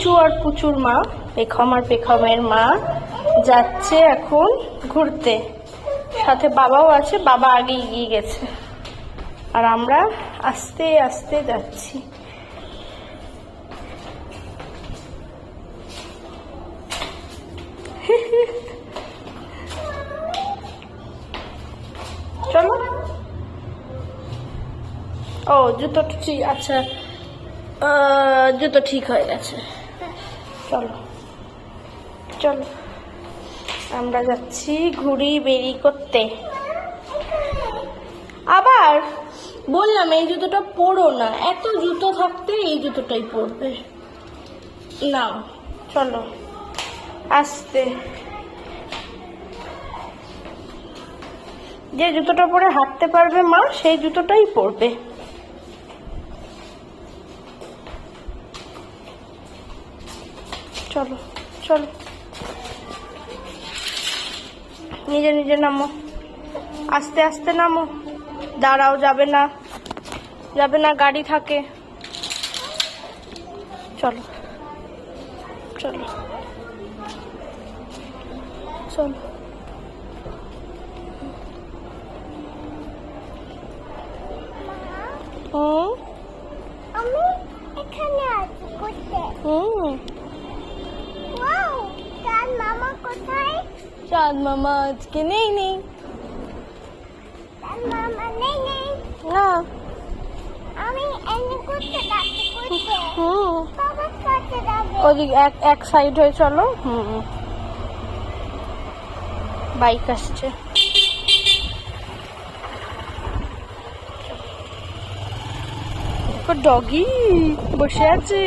পুচু আর পুচুর মা, পেখম আর পেখমের মা যাচ্ছে এখন ঘুরতে। সাথে বাবাও আছে, বাবা আগে এগিয়ে গেছে আর আমরা আস্তে আস্তে যাচ্ছি। চলো। ও জুতো ঠিক, আচ্ছা জুতো ঠিক হয়ে গেছে। চলো চলো, আমরা যাচ্ছি ঘুরি বেরি করতে। আবার বললাম এই জুতোটা পরো না, এত জুতো থাকতে এই জুতোটাই পরবে না। চলো আস্তে। যে জুতোটা পরে হাঁটতে পারবে মা, সেই জুতোটাই পরবে। চলো চলো, নিজে নিজে নামো, আস্তে আস্তে নামো। দাঁড়াও, যাবে না, যাবে না, গাড়ি থাকে। চলো চলো চলো। আমি এখানে আছি করতে। ওয়াও, চাঁদ মামা কোথায়? চাঁদ মামা আজকে নেই। চাঁদ মামা নেই না। আমি এনে করতে যাচ্ছি করতে। বাবার কাছে যাবে। ওদিকে এক সাইড হয়ে চলো। বাইক আসছে। ডগি বসে আছে।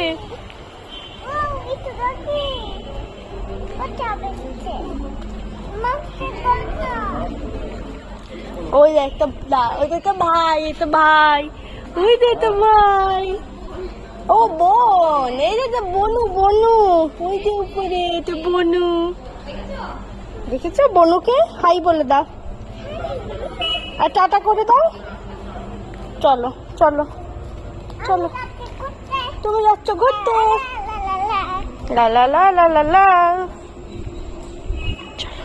ওয়াও, এটা দেখি। কোথায় বসেছে? মাস্টার বাবা। ওই একটা ভাই, এটা ভাই, ওই তো ভাই। ও বোন, এই যে বনু, ওই যে উপরে এটা বনু। দেখেছো বনুকে? হাই বলে দাও আর টাটা করে দাও। চলো চলো চলো, তুমি যাচ্ছ ঘুরতে। লা লা লা লা লা লা। চলো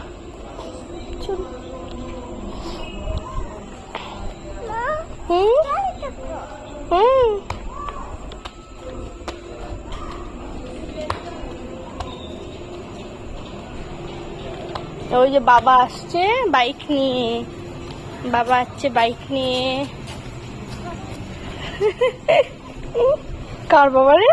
চলো। ওই যে বাবা আসছে বাইক নিয়ে, বাবা আসছে বাইক নিয়ে। কার বাবা রে?